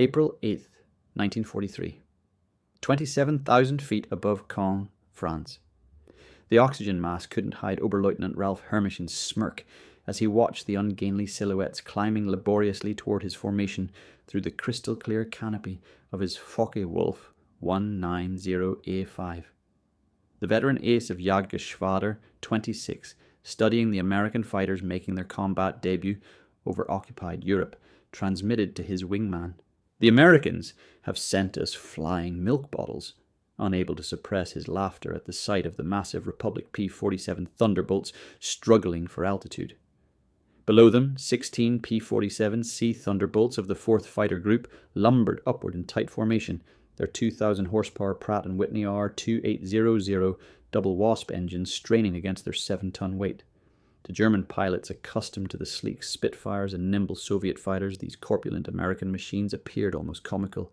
April 8th, 1943. 27,000 feet above Caen, France. The oxygen mask couldn't hide Oberleutnant Ralph Hermishen's smirk as he watched the ungainly silhouettes climbing laboriously toward his formation through the crystal-clear canopy of his Focke-Wulf 190A5. The veteran ace of Jagdgeschwader 26, studying the American fighters making their combat debut over occupied Europe, transmitted to his wingman. The Americans have sent us flying milk bottles, unable to suppress his laughter at the sight of the massive Republic P-47 Thunderbolts struggling for altitude. Below them, 16 P-47 Sea Thunderbolts of the 4th Fighter Group lumbered upward in tight formation, their 2,000 horsepower Pratt & Whitney R2800 double wasp engines straining against their 7-ton weight. To German pilots accustomed to the sleek Spitfires and nimble Soviet fighters, these corpulent American machines appeared almost comical.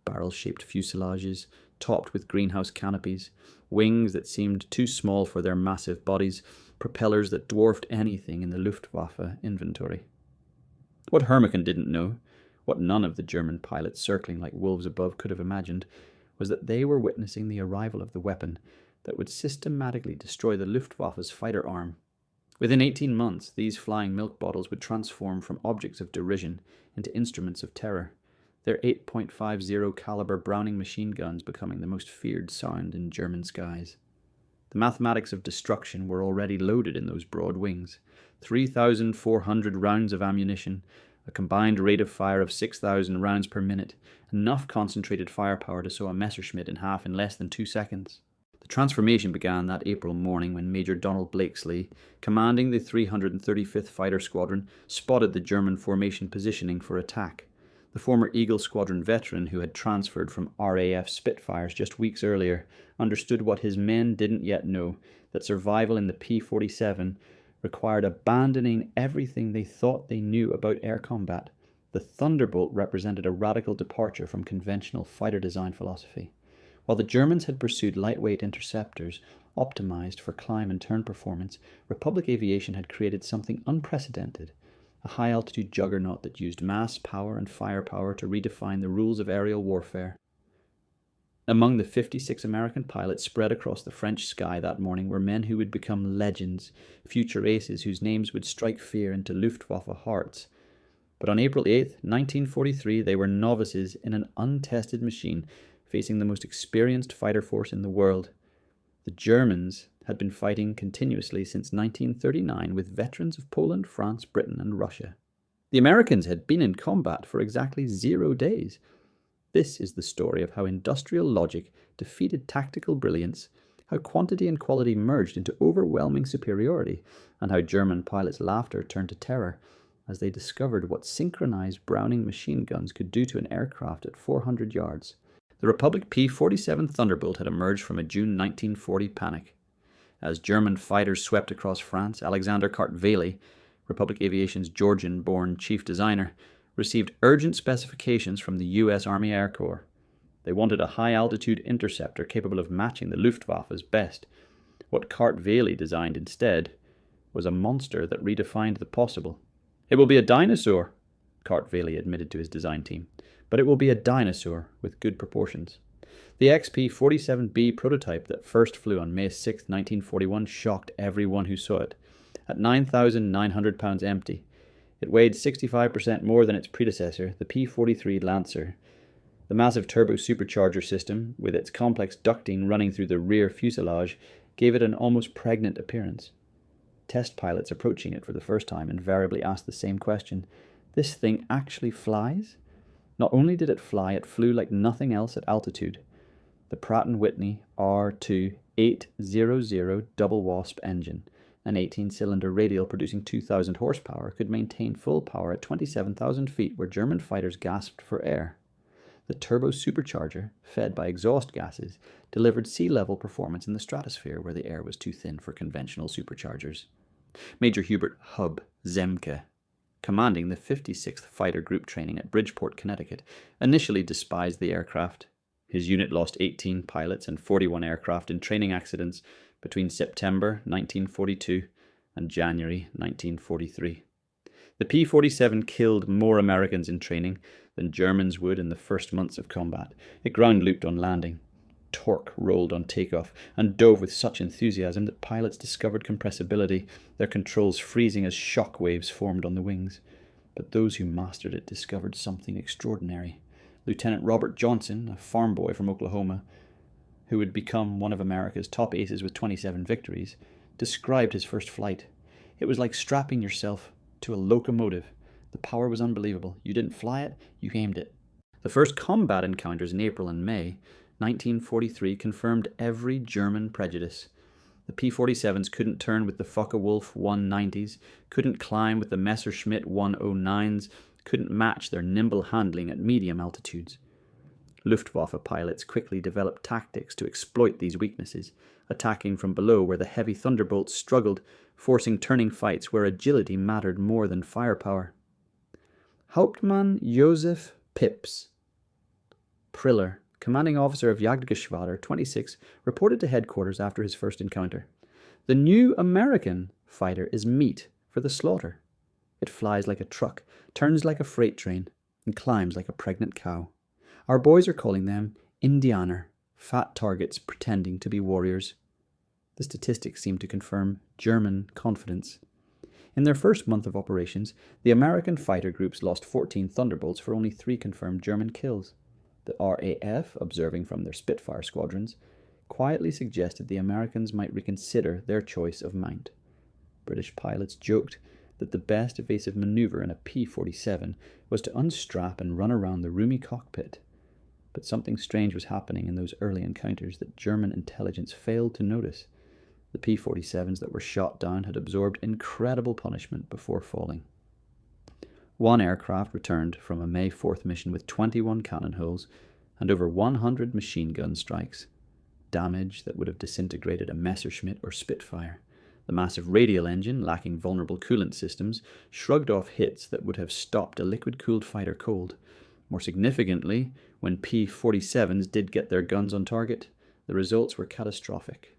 Barrel-shaped fuselages, topped with greenhouse canopies, wings that seemed too small for their massive bodies, propellers that dwarfed anything in the Luftwaffe inventory. What Hermichen didn't know, what none of the German pilots circling like wolves above could have imagined, was that they were witnessing the arrival of the weapon that would systematically destroy the Luftwaffe's fighter arm. Within 18 months, these flying milk bottles would transform from objects of derision into instruments of terror, their 8.50 caliber Browning machine guns becoming the most feared sound in German skies. The mathematics of destruction were already loaded in those broad wings. 3,400 rounds of ammunition, a combined rate of fire of 6,000 rounds per minute, enough concentrated firepower to sew a Messerschmitt in half in less than 2 seconds. The transformation began that April morning when Major Donald Blakesley, commanding the 335th Fighter Squadron, spotted the German formation positioning for attack. The former Eagle Squadron veteran who had transferred from RAF Spitfires just weeks earlier understood what his men didn't yet know, that survival in the P-47 required abandoning everything they thought they knew about air combat. The Thunderbolt represented a radical departure from conventional fighter design philosophy. While the Germans had pursued lightweight interceptors, optimized for climb and turn performance, Republic Aviation had created something unprecedented, a high-altitude juggernaut that used mass, power, and firepower to redefine the rules of aerial warfare. Among the 56 American pilots spread across the French sky that morning were men who would become legends, future aces whose names would strike fear into Luftwaffe hearts. But on April 8, 1943, they were novices in an untested machine, facing the most experienced fighter force in the world. The Germans had been fighting continuously since 1939 with veterans of Poland, France, Britain, and Russia. The Americans had been in combat for exactly 0 days. This is the story of how industrial logic defeated tactical brilliance, how quantity and quality merged into overwhelming superiority, and how German pilots' laughter turned to terror as they discovered what synchronized Browning machine guns could do to an aircraft at 400 yards. The Republic P-47 Thunderbolt had emerged from a June 1940 panic. As German fighters swept across France, Alexander Kartveli, Republic Aviation's Georgian-born chief designer, received urgent specifications from the U.S. Army Air Corps. They wanted a high-altitude interceptor capable of matching the Luftwaffe's best. What Kartveli designed instead was a monster that redefined the possible. "It will be a dinosaur," Kartveli admitted to his design team. "But it will be a dinosaur with good proportions." The XP-47B prototype that first flew on May 6, 1941 shocked everyone who saw it. At 9,900 pounds empty, it weighed 65% more than its predecessor, the P-43 Lancer. The massive turbo supercharger system, with its complex ducting running through the rear fuselage, gave it an almost pregnant appearance. Test pilots approaching it for the first time invariably asked the same question: "This thing actually flies?" Not only did it fly, it flew like nothing else at altitude. The Pratt & Whitney R2800 double wasp engine, an 18-cylinder radial producing 2,000 horsepower, could maintain full power at 27,000 feet where German fighters gasped for air. The turbo supercharger, fed by exhaust gases, delivered sea-level performance in the stratosphere where the air was too thin for conventional superchargers. Major Hubert "Hub" Zemke, commanding the 56th Fighter Group training at Bridgeport, Connecticut, initially despised the aircraft. His unit lost 18 pilots and 41 aircraft in training accidents between September 1942 and January 1943. The P-47 killed more Americans in training than Germans would in the first months of combat. It ground looped on landing, torque rolled on takeoff, and dove with such enthusiasm that pilots discovered compressibility, their controls freezing as shock waves formed on the wings. But those who mastered it discovered something extraordinary. Lieutenant Robert Johnson, a farm boy from Oklahoma, who had become one of America's top aces with 27 victories, described his first flight. It was like strapping yourself to a locomotive. The power was unbelievable. You didn't fly it, you aimed it. The first combat encounters in April and May 1943 confirmed every German prejudice. The P-47s couldn't turn with the Focke-Wulf 190s, couldn't climb with the Messerschmitt 109s, couldn't match their nimble handling at medium altitudes. Luftwaffe pilots quickly developed tactics to exploit these weaknesses, attacking from below where the heavy Thunderbolts struggled, forcing turning fights where agility mattered more than firepower. Hauptmann Josef Pips Priller, commanding officer of Jagdgeschwader 26, reported to headquarters after his first encounter. The new American fighter is meat for the slaughter. It flies like a truck, turns like a freight train, and climbs like a pregnant cow. Our boys are calling them Indianer, fat targets pretending to be warriors. The statistics seem to confirm German confidence. In their first month of operations, the American fighter groups lost 14 Thunderbolts for only 3 confirmed German kills. The RAF, observing from their Spitfire squadrons, quietly suggested the Americans might reconsider their choice of mount. British pilots joked that the best evasive maneuver in a P-47 was to unstrap and run around the roomy cockpit. But something strange was happening in those early encounters that German intelligence failed to notice. The P-47s that were shot down had absorbed incredible punishment before falling. One aircraft returned from a May 4th mission with 21 cannon holes and over 100 machine gun strikes, damage that would have disintegrated a Messerschmitt or Spitfire. The massive radial engine, lacking vulnerable coolant systems, shrugged off hits that would have stopped a liquid-cooled fighter cold. More significantly, when P-47s did get their guns on target, the results were catastrophic.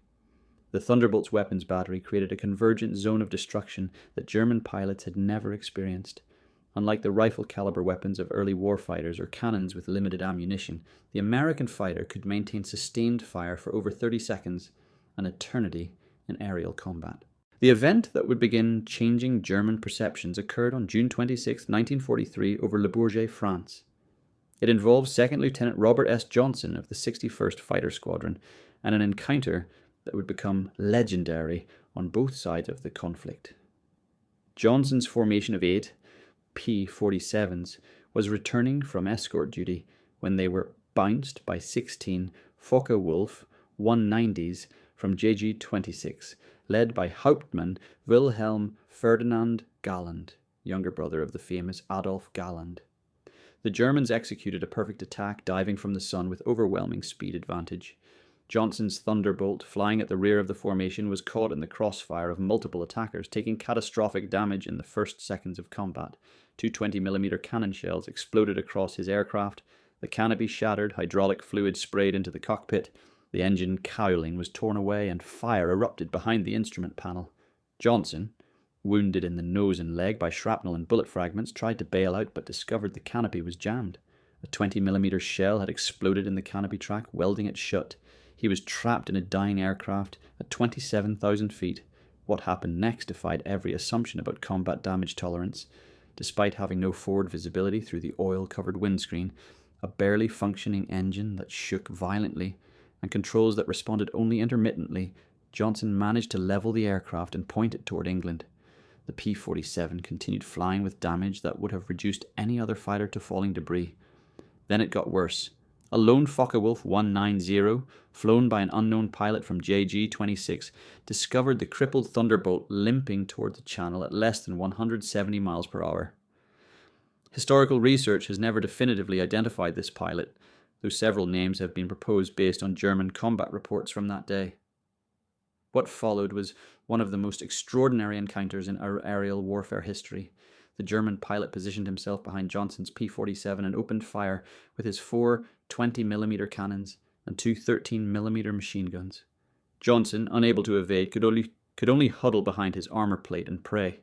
The Thunderbolt's weapons battery created a convergent zone of destruction that German pilots had never experienced. Unlike the rifle-caliber weapons of early warfighters or cannons with limited ammunition, the American fighter could maintain sustained fire for over 30 seconds, an eternity in aerial combat. The event that would begin changing German perceptions occurred on June 26, 1943, over Le Bourget, France. It involved Second Lieutenant Robert S. Johnson of the 61st Fighter Squadron, and an encounter that would become legendary on both sides of the conflict. Johnson's formation of 8 P-47s was returning from escort duty when they were bounced by 16 Focke-Wulf 190s from JG-26, led by Hauptmann Wilhelm Ferdinand Galland, younger brother of the famous Adolf Galland. The Germans executed a perfect attack, diving from the sun with overwhelming speed advantage. Johnson's Thunderbolt, flying at the rear of the formation, was caught in the crossfire of multiple attackers, taking catastrophic damage in the first seconds of combat. 2 20mm cannon shells exploded across his aircraft, the canopy shattered, hydraulic fluid sprayed into the cockpit, the engine cowling was torn away, and fire erupted behind the instrument panel. Johnson, wounded in the nose and leg by shrapnel and bullet fragments, tried to bail out but discovered the canopy was jammed. A 20mm shell had exploded in the canopy track, welding it shut. He was trapped in a dying aircraft at 27,000 feet. What happened next defied every assumption about combat damage tolerance. Despite having no forward visibility through the oil-covered windscreen, a barely functioning engine that shook violently, and controls that responded only intermittently, Johnson managed to level the aircraft and point it toward England. The P-47 continued flying with damage that would have reduced any other fighter to falling debris. Then it got worse. A lone Focke-Wulf 190, flown by an unknown pilot from JG-26, discovered the crippled Thunderbolt limping toward the channel at less than 170 miles per hour. Historical research has never definitively identified this pilot, though several names have been proposed based on German combat reports from that day. What followed was one of the most extraordinary encounters in aerial warfare history. The German pilot positioned himself behind Johnson's P-47 and opened fire with his 4 20mm cannons and 2 13mm machine guns. Johnson, unable to evade, could only huddle behind his armor plate and pray.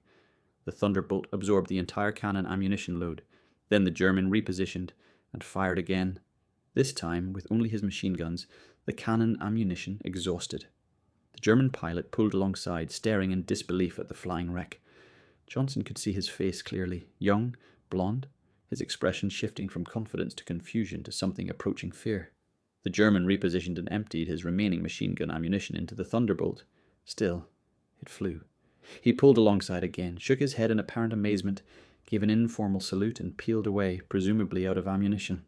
The Thunderbolt absorbed the entire cannon ammunition load. Then the German repositioned and fired again, this time with only his machine guns, the cannon ammunition exhausted. The German pilot pulled alongside, staring in disbelief at the flying wreck. Johnson could see his face clearly, young, blonde, his expression shifting from confidence to confusion to something approaching fear. The German repositioned and emptied his remaining machine gun ammunition into the Thunderbolt. Still, it flew. He pulled alongside again, shook his head in apparent amazement, gave an informal salute, and peeled away, presumably out of ammunition.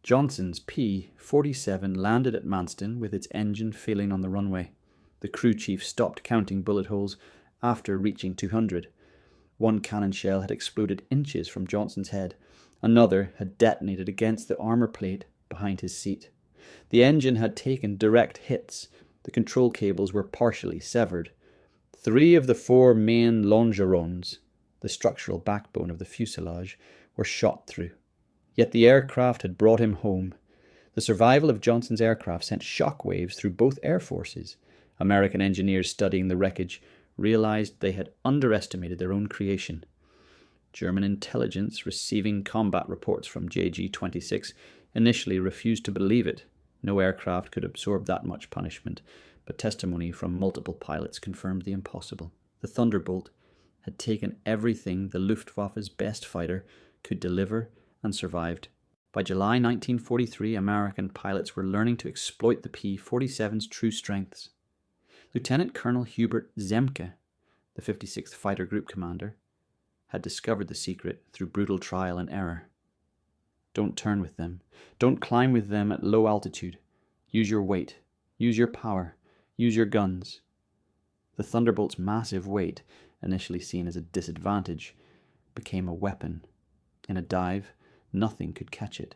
Johnson's P-47 landed at Manston with its engine failing on the runway. The crew chief stopped counting bullet holes after reaching 200. One cannon shell had exploded inches from Johnson's head. Another had detonated against the armor plate behind his seat. The engine had taken direct hits. The control cables were partially severed. 3 of the 4 main longerons, the structural backbone of the fuselage, were shot through. Yet the aircraft had brought him home. The survival of Johnson's aircraft sent shock waves through both air forces. American engineers studying the wreckage realized they had underestimated their own creation. German intelligence, receiving combat reports from JG-26, initially refused to believe it. No aircraft could absorb that much punishment, but testimony from multiple pilots confirmed the impossible. The Thunderbolt had taken everything the Luftwaffe's best fighter could deliver and survived. By July 1943, American pilots were learning to exploit the P-47's true strengths. Lieutenant Colonel Hubert Zemke, the 56th Fighter Group commander, had discovered the secret through brutal trial and error. Don't turn with them. Don't climb with them at low altitude. Use your weight. Use your power. Use your guns. The Thunderbolt's massive weight, initially seen as a disadvantage, became a weapon. In a dive, nothing could catch it.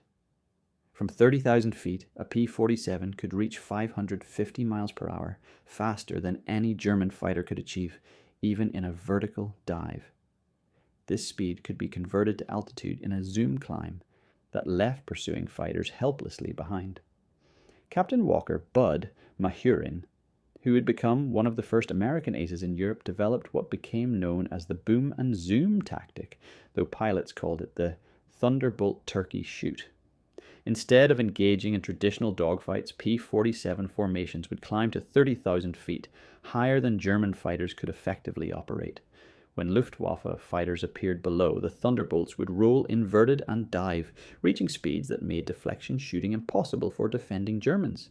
From 30,000 feet, a P-47 could reach 550 miles per hour, faster than any German fighter could achieve, even in a vertical dive. This speed could be converted to altitude in a zoom climb that left pursuing fighters helplessly behind. Captain Walker Bud Mahurin, who had become one of the first American aces in Europe, developed what became known as the boom and zoom tactic, though pilots called it the Thunderbolt Turkey Shoot. Instead of engaging in traditional dogfights, P-47 formations would climb to 30,000 feet, higher than German fighters could effectively operate. When Luftwaffe fighters appeared below, the Thunderbolts would roll inverted and dive, reaching speeds that made deflection shooting impossible for defending Germans.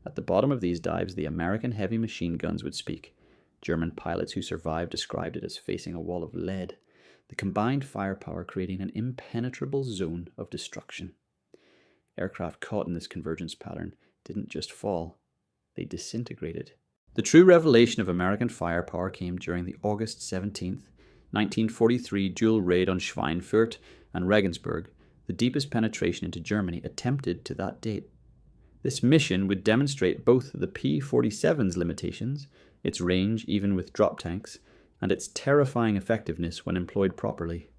At the bottom of these dives, the American heavy machine guns would speak. German pilots who survived described it as facing a wall of lead, the combined firepower creating an impenetrable zone of destruction. Aircraft caught in this convergence pattern didn't just fall, they disintegrated. The true revelation of American firepower came during the August 17, 1943 dual raid on Schweinfurt and Regensburg, the deepest penetration into Germany attempted to that date. This mission would demonstrate both the P-47's limitations, its range even with drop tanks, and its terrifying effectiveness when employed properly.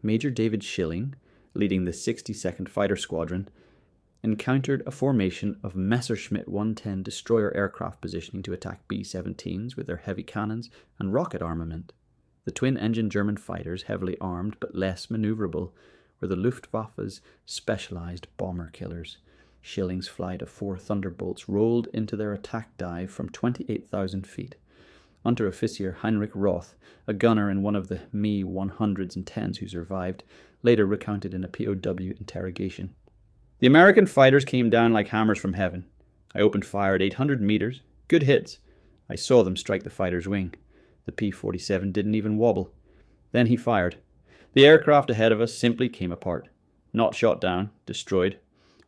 Major David Schilling, leading the 62nd Fighter Squadron, encountered a formation of Messerschmitt 110 destroyer aircraft positioning to attack B-17s with their heavy cannons and rocket armament. The twin-engine German fighters, heavily armed but less maneuverable, were the Luftwaffe's specialized bomber killers. Schilling's flight of 4 Thunderbolts rolled into their attack dive from 28,000 feet. Unteroffizier Heinrich Roth, a gunner in one of the Me-100s and 10s who survived, later recounted in a POW interrogation. The American fighters came down like hammers from heaven. I opened fire at 800 meters. Good hits. I saw them strike the fighter's wing. The P-47 didn't even wobble. Then he fired. The aircraft ahead of us simply came apart. Not shot down, destroyed.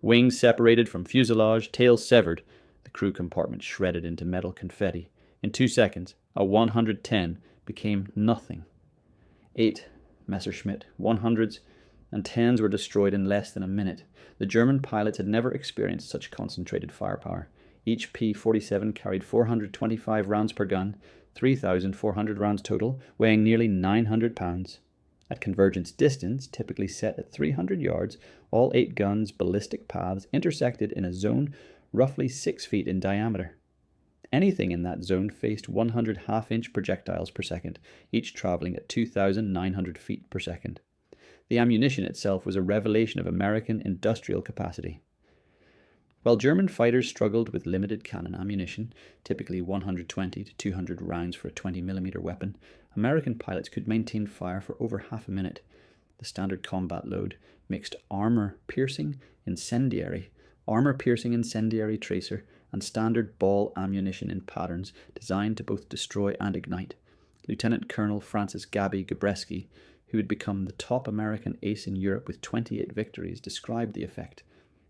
Wings separated from fuselage, tail severed. The crew compartment shredded into metal confetti. In 2 seconds, a 110 became nothing. 8 Messerschmitt 100s and 10s were destroyed in less than a minute. The German pilots had never experienced such concentrated firepower. Each P-47 carried 425 rounds per gun, 3,400 rounds total, weighing nearly 900 pounds. At convergence distance, typically set at 300 yards, all 8 guns' ballistic paths intersected in a zone roughly 6 feet in diameter. Anything in that zone faced 100 half-inch projectiles per second, each traveling at 2,900 feet per second. The ammunition itself was a revelation of American industrial capacity. While German fighters struggled with limited cannon ammunition, typically 120 to 200 rounds for a 20mm weapon, American pilots could maintain fire for over half a minute. The standard combat load mixed armor-piercing incendiary tracer, and standard ball ammunition in patterns designed to both destroy and ignite. Lieutenant Colonel Francis Gabby Gabreski, who had become the top American ace in Europe with 28 victories, described the effect.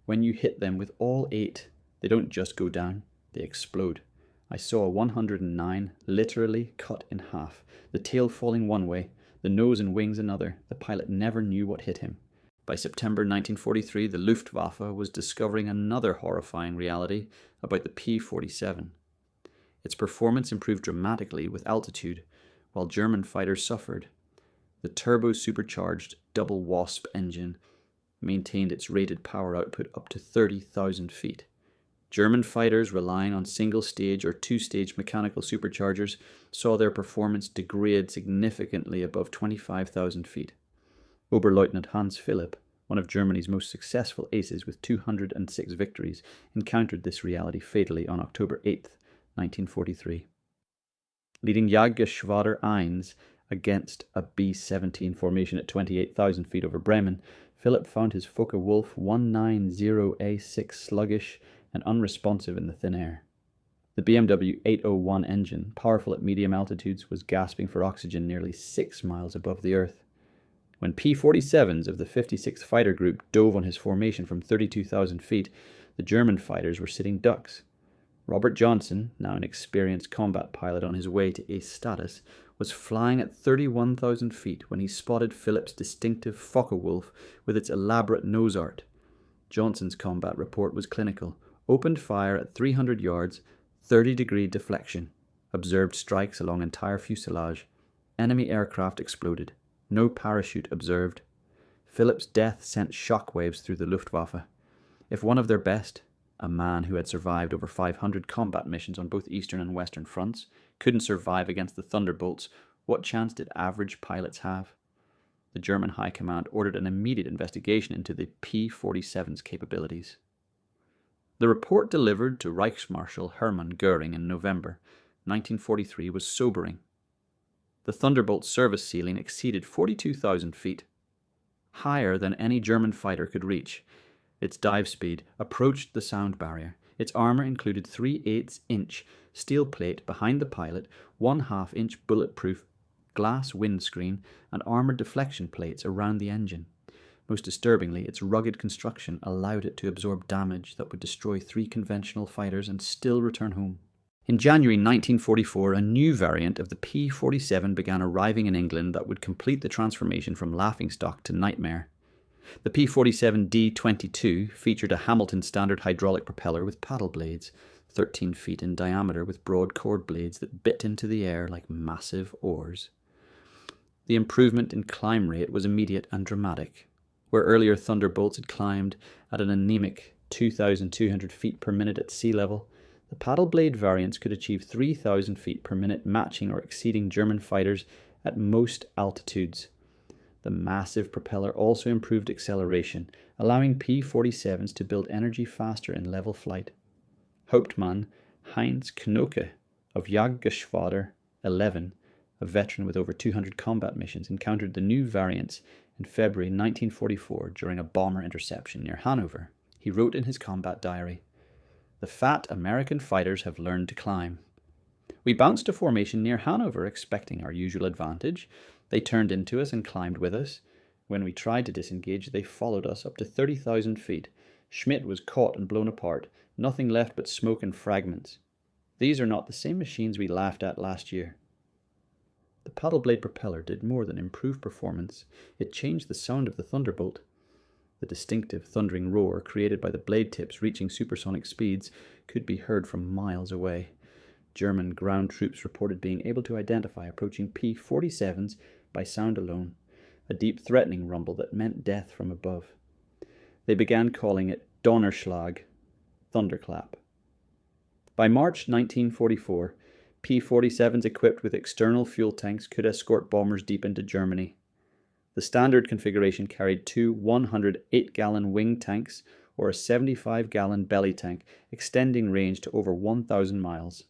When you hit them with all 8, they don't just go down, they explode. I saw a 109 literally cut in half, the tail falling one way, the nose and wings another. The pilot never knew what hit him. By September 1943, the Luftwaffe was discovering another horrifying reality about the P-47. Its performance improved dramatically with altitude, while German fighters suffered. The turbo-supercharged double Wasp engine maintained its rated power output up to 30,000 feet. German fighters relying on single-stage or two-stage mechanical superchargers saw their performance degrade significantly above 25,000 feet. Oberleutnant Hans Philipp, one of Germany's most successful aces with 206 victories, encountered this reality fatally on October 8, 1943. Leading Jagdgeschwader 1 against a B-17 formation at 28,000 feet over Bremen, Philipp found his Focke-Wulf 190A6 sluggish and unresponsive in the thin air. The BMW 801 engine, powerful at medium altitudes, was gasping for oxygen nearly 6 miles above the Earth. When P-47s of the 56th Fighter Group dove on his formation from 32,000 feet, the German fighters were sitting ducks. Robert Johnson, now an experienced combat pilot on his way to ace status, was flying at 31,000 feet when he spotted Philipp's distinctive Focke-Wulf with its elaborate nose art. Johnson's combat report was clinical. Opened fire at 300 yards, 30-degree deflection. Observed strikes along entire fuselage. Enemy aircraft exploded. No parachute observed. Philipp's death sent shockwaves through the Luftwaffe. If one of their best, a man who had survived over 500 combat missions on both Eastern and Western fronts, couldn't survive against the Thunderbolts, what chance did average pilots have? The German High Command ordered an immediate investigation into the P-47's capabilities. The report delivered to Reichsmarschall Hermann Göring in November 1943 was sobering. The Thunderbolt's service ceiling exceeded 42,000 feet, higher than any German fighter could reach. Its dive speed approached the sound barrier. Its armor included 3/8-inch steel plate behind the pilot, 1/2-inch bulletproof glass windscreen, and armored deflection plates around the engine. Most disturbingly, its rugged construction allowed it to absorb damage that would destroy 3 conventional fighters and still return home. In January 1944, a new variant of the P-47 began arriving in England that would complete the transformation from laughingstock to nightmare. The P-47 D-22 featured a Hamilton standard hydraulic propeller with paddle blades, 13 feet in diameter with broad chord blades that bit into the air like massive oars. The improvement in climb rate was immediate and dramatic. Where earlier Thunderbolts had climbed at an anemic 2,200 feet per minute at sea level, the paddle blade variants could achieve 3,000 feet per minute, matching or exceeding German fighters at most altitudes. The massive propeller also improved acceleration, allowing P-47s to build energy faster in level flight. Hauptmann Heinz Knoke of Jagdgeschwader 11, a veteran with over 200 combat missions, encountered the new variants in February 1944 during a bomber interception near Hanover. He wrote in his combat diary, "The fat American fighters have learned to climb. We bounced a formation near Hanover expecting our usual advantage. They turned into us and climbed with us. When we tried to disengage, they followed us up to 30,000 feet. Schmidt was caught and blown apart, nothing left but smoke and fragments. These are not the same machines we laughed at last year." The paddle blade propeller did more than improve performance. It changed the sound of the Thunderbolt. The distinctive thundering roar created by the blade tips reaching supersonic speeds could be heard from miles away. German ground troops reported being able to identify approaching P-47s by sound alone, a deep threatening rumble that meant death from above. They began calling it Donnerschlag, thunderclap. By March 1944, P-47s equipped with external fuel tanks could escort bombers deep into Germany. The standard configuration carried two 108-gallon wing tanks or a 75-gallon belly tank, extending range to over 1,000 miles.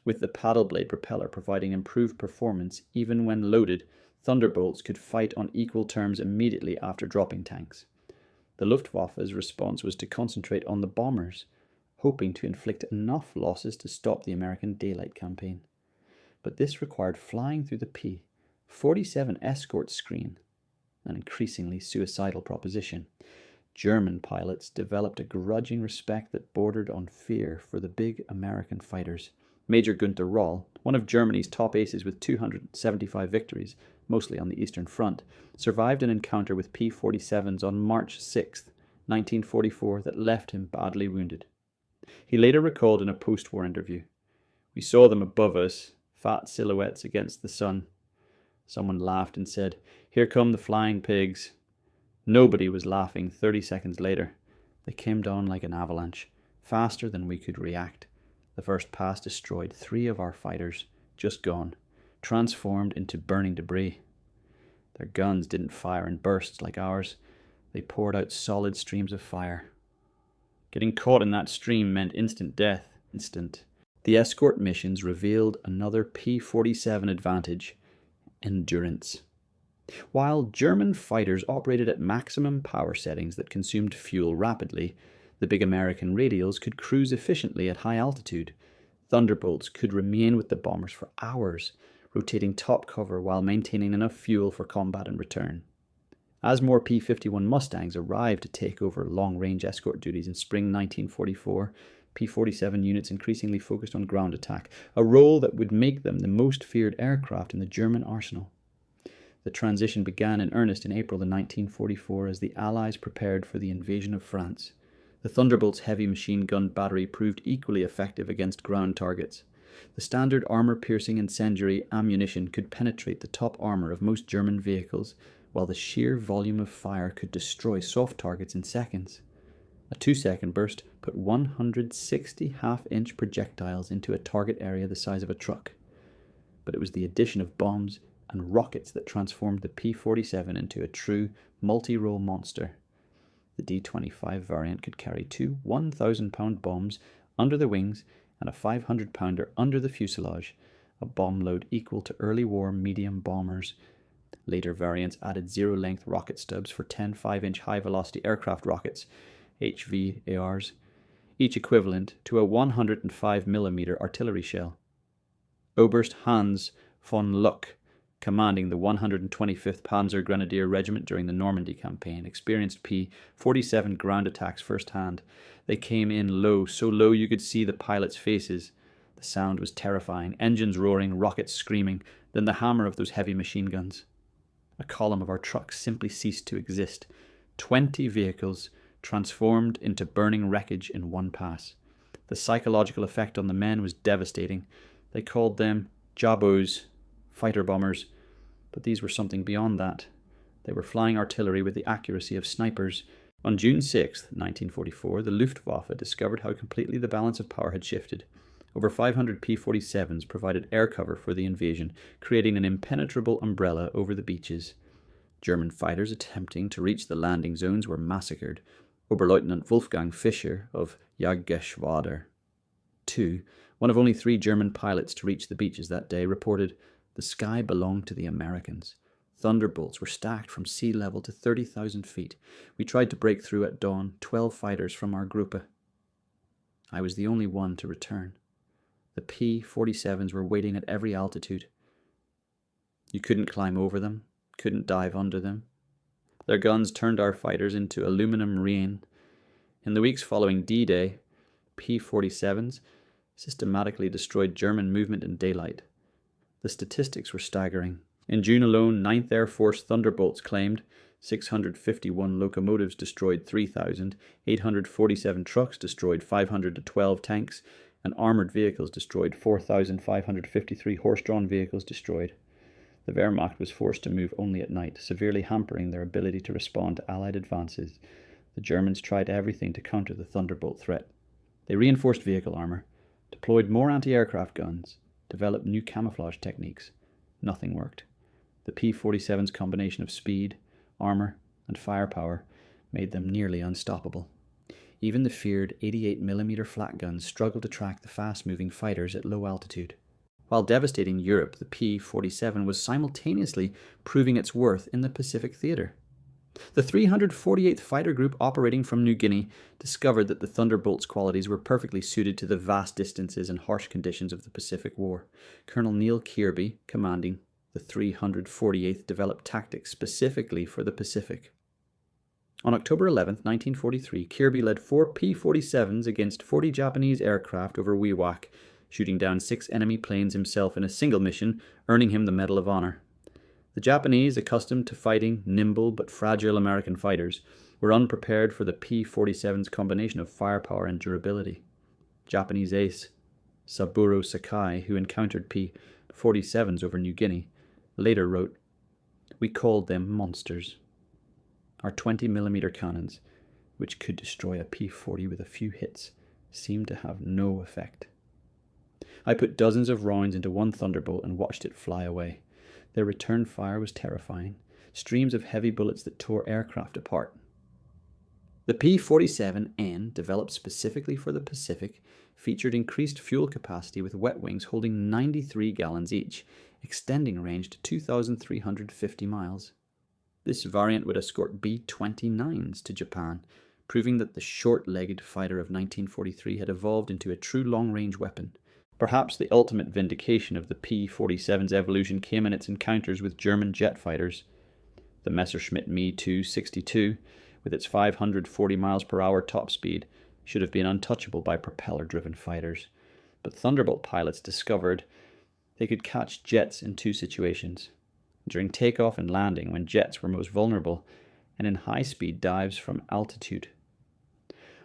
With the paddle blade propeller providing improved performance even when loaded, Thunderbolts could fight on equal terms immediately after dropping tanks. The Luftwaffe's response was to concentrate on the bombers, hoping to inflict enough losses to stop the American daylight campaign. But this required flying through the P-47 escort screen, an increasingly suicidal proposition. German pilots developed a grudging respect that bordered on fear for the big American fighters. Major Günther Roll, one of Germany's top aces with 275 victories, mostly on the Eastern Front, survived an encounter with P-47s on March 6, 1944, that left him badly wounded. He later recalled in a post-war interview, "We saw them above us, fat silhouettes against the sun. Someone laughed and said, 'Here come the flying pigs.' Nobody was laughing 30 seconds later. They came down like an avalanche, faster than we could react. The first pass destroyed 3 of our fighters, just gone, transformed into burning debris. Their guns didn't fire in bursts like ours. They poured out solid streams of fire. Getting caught in that stream meant instant death. Instant. The escort missions revealed another P-47 advantage: endurance. While German fighters operated at maximum power settings that consumed fuel rapidly, the big American radials could cruise efficiently at high altitude. Thunderbolts could remain with the bombers for hours, rotating top cover while maintaining enough fuel for combat and return. As more P-51 Mustangs arrived to take over long-range escort duties in spring 1944, P-47 units increasingly focused on ground attack, a role that would make them the most feared aircraft in the German arsenal. The transition began in earnest in April of 1944 as the Allies prepared for the invasion of France. The Thunderbolt's heavy machine gun battery proved equally effective against ground targets. The standard armor-piercing incendiary ammunition could penetrate the top armor of most German vehicles, while the sheer volume of fire could destroy soft targets in seconds. A 2-second burst put 160 half-inch projectiles into a target area the size of a truck. But it was the addition of bombs and rockets that transformed the P-47 into a true multi-role monster. The D-25 variant could carry 2 1,000-pound bombs under the wings and a 500-pounder under the fuselage, a bomb load equal to early war medium bombers. Later variants added zero-length rocket stubs for 10 5-inch high-velocity aircraft rockets, HVARs, each equivalent to a 105mm artillery shell. Oberst Hans von Luck, commanding the 125th Panzer Grenadier Regiment during the Normandy campaign, experienced P-47 ground attacks firsthand. They came in low, so low you could see the pilots' faces. The sound was terrifying, engines roaring, rockets screaming, then the hammer of those heavy machine guns. A column of our trucks simply ceased to exist. 20 vehicles transformed into burning wreckage in one pass. The psychological effect on the men was devastating. They called them Jabos, fighter bombers, but these were something beyond that. They were flying artillery with the accuracy of snipers. On June 6, 1944, the Luftwaffe discovered how completely the balance of power had shifted. Over 500 P-47s provided air cover for the invasion, creating an impenetrable umbrella over the beaches. German fighters attempting to reach the landing zones were massacred. Oberleutnant Wolfgang Fischer of Jagdgeschwader II, one of only 3 German pilots to reach the beaches that day, reported, "The sky belonged to the Americans. Thunderbolts were stacked from sea level to 30,000 feet. We tried to break through at dawn, 12 fighters from our Gruppe. I was the only one to return. The P-47s were waiting at every altitude. You couldn't climb over them, couldn't dive under them. Their guns turned our fighters into aluminum rain. In the weeks following D-Day, P-47s systematically destroyed German movement in daylight. The statistics were staggering. In June alone, 9th Air Force Thunderbolts claimed 651 locomotives destroyed 3,000, 847 trucks destroyed 512 tanks, and armoured vehicles destroyed 4,553 horse-drawn vehicles destroyed. The Wehrmacht was forced to move only at night, severely hampering their ability to respond to Allied advances. The Germans tried everything to counter the Thunderbolt threat. They reinforced vehicle armour, deployed more anti-aircraft guns, developed new camouflage techniques. Nothing worked. The P-47's combination of speed, armour, and firepower made them nearly unstoppable. Even the feared 88mm flat guns struggled to track the fast-moving fighters at low altitude. While devastating Europe, the P-47 was simultaneously proving its worth in the Pacific theatre. The 348th Fighter Group operating from New Guinea discovered that the Thunderbolt's qualities were perfectly suited to the vast distances and harsh conditions of the Pacific War. Colonel Neil Kirby, commanding the 348th, developed tactics specifically for the Pacific. On October 11, 1943, Kirby led 4 P-47s against 40 Japanese aircraft over Wewak, shooting down 6 enemy planes himself in a single mission, earning him the Medal of Honor. The Japanese, accustomed to fighting nimble but fragile American fighters, were unprepared for the P-47's combination of firepower and durability. Japanese ace Saburo Sakai, who encountered P-47s over New Guinea, later wrote, "We called them monsters. Our 20mm cannons, which could destroy a P-40 with a few hits, seemed to have no effect. I put dozens of rounds into one Thunderbolt and watched it fly away. Their return fire was terrifying, streams of heavy bullets that tore aircraft apart." The P-47N, developed specifically for the Pacific, featured increased fuel capacity with wet wings holding 93 gallons each, extending range to 2,350 miles. This variant would escort B-29s to Japan, proving that the short-legged fighter of 1943 had evolved into a true long-range weapon. Perhaps the ultimate vindication of the P-47's evolution came in its encounters with German jet fighters. The Messerschmitt Me 262, with its 540 miles per hour top speed, should have been untouchable by propeller-driven fighters. But Thunderbolt pilots discovered they could catch jets in 2 situations: during takeoff and landing, when jets were most vulnerable, and in high-speed dives from altitude.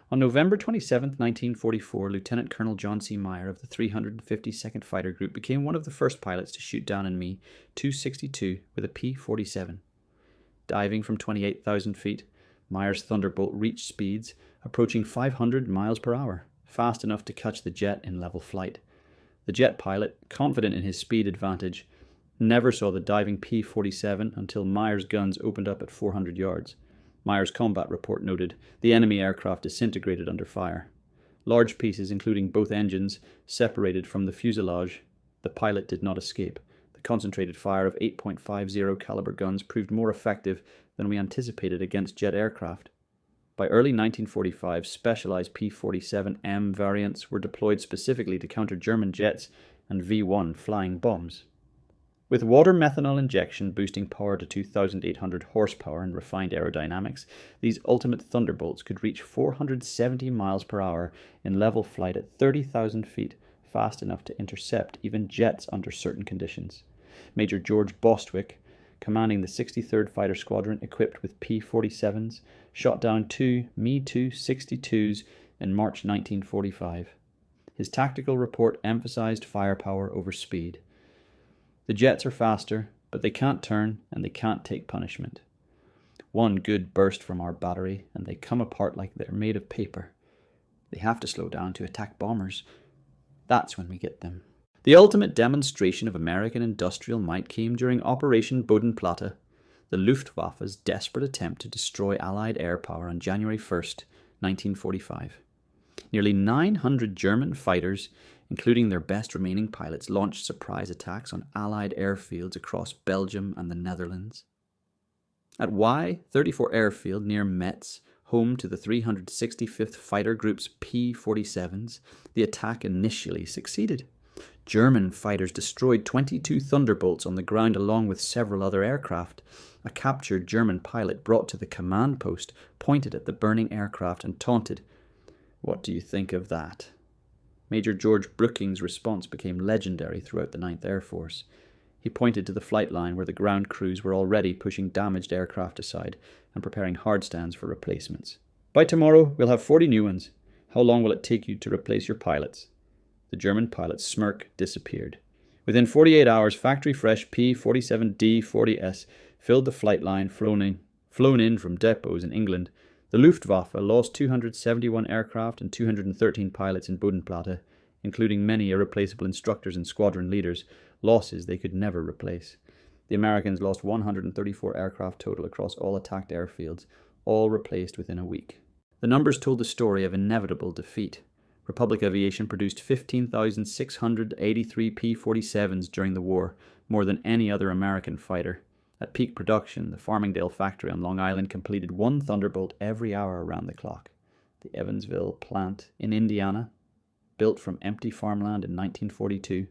On November 27, 1944, Lieutenant Colonel John C. Meyer of the 352nd Fighter Group became one of the first pilots to shoot down an Me 262 with a P-47. Diving from 28,000 feet, Meyer's Thunderbolt reached speeds approaching 500 miles per hour, fast enough to catch the jet in level flight. The jet pilot, confident in his speed advantage, never saw the diving P-47 until Meyer's guns opened up at 400 yards. Meyer's combat report noted, "The enemy aircraft disintegrated under fire. Large pieces, including both engines, separated from the fuselage. The pilot did not escape. The concentrated fire of 8.50 caliber guns proved more effective than we anticipated against jet aircraft." By early 1945, specialized P-47M variants were deployed specifically to counter German jets and V-1 flying bombs. With water methanol injection boosting power to 2,800 horsepower and refined aerodynamics, these ultimate Thunderbolts could reach 470 miles per hour in level flight at 30,000 feet, fast enough to intercept even jets under certain conditions. Major George Bostwick, commanding the 63rd Fighter Squadron equipped with P-47s, shot down 2 Me 262s in March 1945. His tactical report emphasized firepower over speed. "The jets are faster, but they can't turn and they can't take punishment. One good burst from our battery and they come apart like they're made of paper. They have to slow down to attack bombers. That's when we get them." The ultimate demonstration of American industrial might came during Operation Bodenplatte, the Luftwaffe's desperate attempt to destroy Allied air power on January 1st, 1945. Nearly 900 German fighters, including their best remaining pilots, launched surprise attacks on Allied airfields across Belgium and the Netherlands. At Y-34 Airfield near Metz, home to the 365th Fighter Group's P-47s, the attack initially succeeded. German fighters destroyed 22 Thunderbolts on the ground along with several other aircraft. A captured German pilot brought to the command post pointed at the burning aircraft and taunted, "What do you think of that?" Major George Brooking's response became legendary throughout the 9th Air Force. He pointed to the flight line where the ground crews were already pushing damaged aircraft aside and preparing hard stands for replacements. "By tomorrow, we'll have 40 new ones. How long will it take you to replace your pilots?" The German pilot's smirk disappeared. Within 48 hours, factory-fresh P-47D-40S filled the flight line flown in from depots in England. The Luftwaffe lost 271 aircraft and 213 pilots in Bodenplatte, including many irreplaceable instructors and squadron leaders, losses they could never replace. The Americans lost 134 aircraft total across all attacked airfields, all replaced within a week. The numbers told the story of inevitable defeat. Republic Aviation produced 15,683 P-47s during the war, more than any other American fighter. At peak production, the Farmingdale factory on Long Island completed one Thunderbolt every hour around the clock. The Evansville plant in Indiana, built from empty farmland in 1942,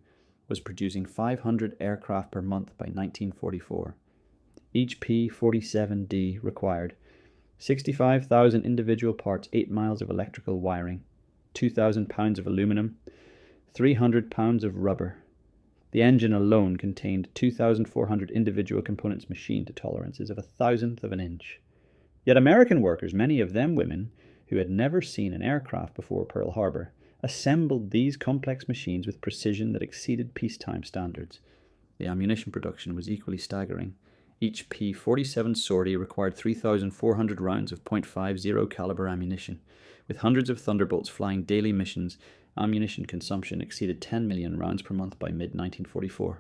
was producing 500 aircraft per month by 1944. Each P-47D required 65,000 individual parts, 8 miles of electrical wiring, 2,000 pounds of aluminum, 300 pounds of rubber. The engine alone contained 2,400 individual components machined to tolerances of 1,000th of an inch. Yet American workers, many of them women, who had never seen an aircraft before Pearl Harbor, assembled these complex machines with precision that exceeded peacetime standards. The ammunition production was equally staggering. Each P-47 sortie required 3,400 rounds of .50 caliber ammunition. With hundreds of Thunderbolts flying daily missions, ammunition consumption exceeded 10 million rounds per month by mid-1944.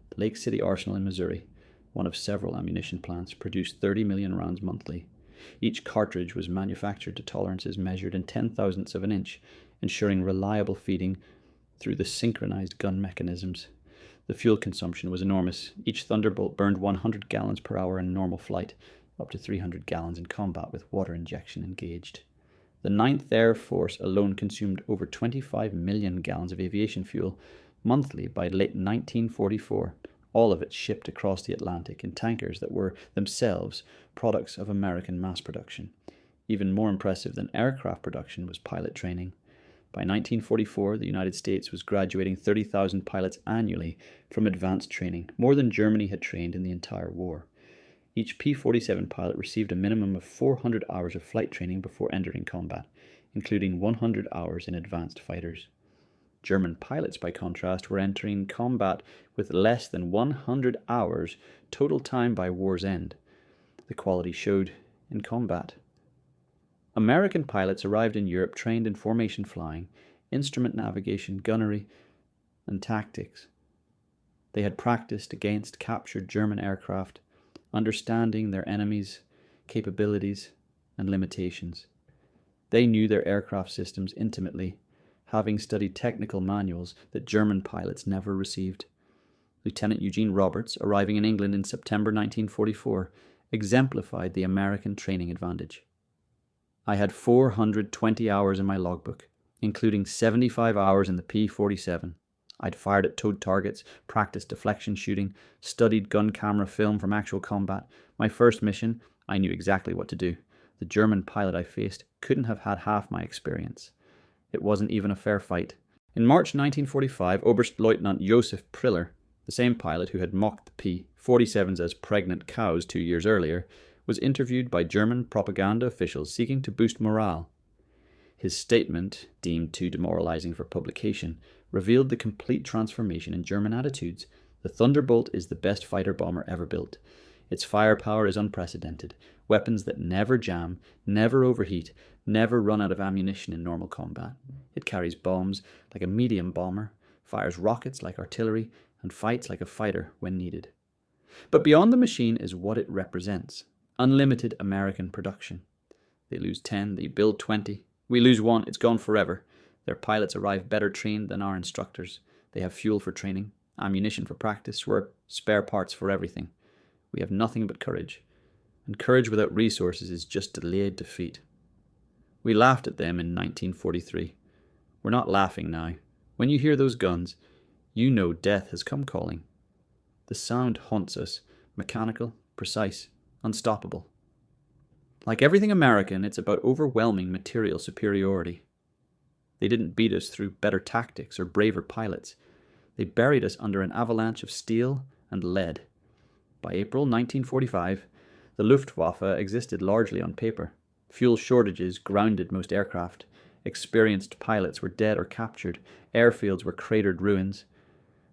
The Lake City Arsenal in Missouri, one of several ammunition plants, produced 30 million rounds monthly. Each cartridge was manufactured to tolerances measured in 10,000ths of an inch, ensuring reliable feeding through the synchronized gun mechanisms. The fuel consumption was enormous. Each Thunderbolt burned 100 gallons per hour in normal flight, up to 300 gallons in combat with water injection engaged. The 9th Air Force alone consumed over 25 million gallons of aviation fuel monthly by late 1944, all of it shipped across the Atlantic in tankers that were themselves products of American mass production. Even more impressive than aircraft production was pilot training. By 1944, the United States was graduating 30,000 pilots annually from advanced training, more than Germany had trained in the entire war. Each P-47 pilot received a minimum of 400 hours of flight training before entering combat, including 100 hours in advanced fighters. German pilots, by contrast, were entering combat with less than 100 hours total time by war's end. The quality showed in combat. American pilots arrived in Europe trained in formation flying, instrument navigation, gunnery, and tactics. They had practiced against captured German aircraft, understanding their enemies' capabilities and limitations. They knew their aircraft systems intimately, having studied technical manuals that German pilots never received. Lieutenant Eugene Roberts, arriving in England in September 1944, exemplified the American training advantage. I had 420 hours in my logbook, including 75 hours in the P-47. I'd fired at towed targets, practiced deflection shooting, studied gun camera film from actual combat. My first mission, I knew exactly what to do. The German pilot I faced couldn't have had half my experience. It wasn't even a fair fight. In March 1945, Oberstleutnant Josef Priller, the same pilot who had mocked the P-47s as pregnant cows 2 years earlier, was interviewed by German propaganda officials seeking to boost morale. His statement, deemed too demoralizing for publication, revealed the complete transformation in German attitudes. The Thunderbolt is the best fighter bomber ever built. Its firepower is unprecedented. Weapons that never jam, never overheat, never run out of ammunition in normal combat. It carries bombs like a medium bomber, fires rockets like artillery, and fights like a fighter when needed. But beyond the machine is what it represents. Unlimited American production. They lose 10, they build 20. We lose one, it's gone forever. Their pilots arrive better trained than our instructors. They have fuel for training, ammunition for practice work, spare parts for everything. We have nothing but courage. And courage without resources is just delayed defeat. We laughed at them in 1943. We're not laughing now. When you hear those guns, you know death has come calling. The sound haunts us, mechanical, precise, unstoppable. Like everything American, it's about overwhelming material superiority. They didn't beat us through better tactics or braver pilots. They buried us under an avalanche of steel and lead. By April 1945, the Luftwaffe existed largely on paper. Fuel shortages grounded most aircraft. Experienced pilots were dead or captured. Airfields were cratered ruins.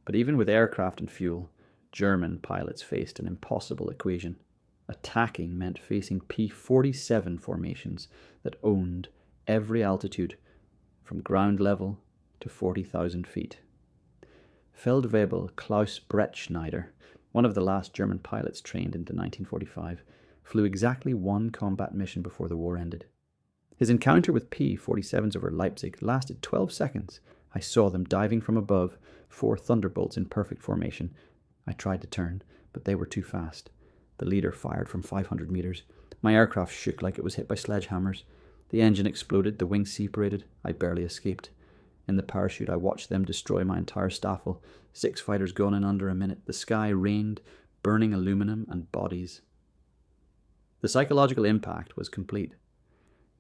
But even with aircraft and fuel, German pilots faced an impossible equation. Attacking meant facing P-47 formations that owned every altitude from ground level to 40,000 feet. Feldwebel Klaus Brettschneider, one of the last German pilots trained into 1945, flew exactly one combat mission before the war ended. His encounter with P-47s over Leipzig lasted 12 seconds. I saw them diving from above, 4 thunderbolts in perfect formation. I tried to turn, but they were too fast. The leader fired from 500 meters. My aircraft shook like it was hit by sledgehammers. The engine exploded, the wings separated. I barely escaped. In the parachute, I watched them destroy my entire staffel. 6 fighters gone in under a minute. The sky rained, burning aluminum and bodies. The psychological impact was complete.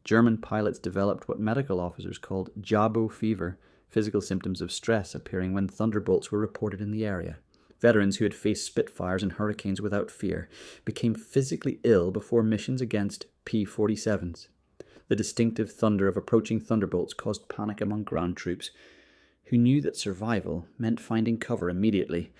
German pilots developed what medical officers called Jabo fever, physical symptoms of stress appearing when thunderbolts were reported in the area. Veterans who had faced Spitfires and Hurricanes without fear became physically ill before missions against P-47s. The distinctive thunder of approaching thunderbolts caused panic among ground troops, who knew that survival meant finding cover immediately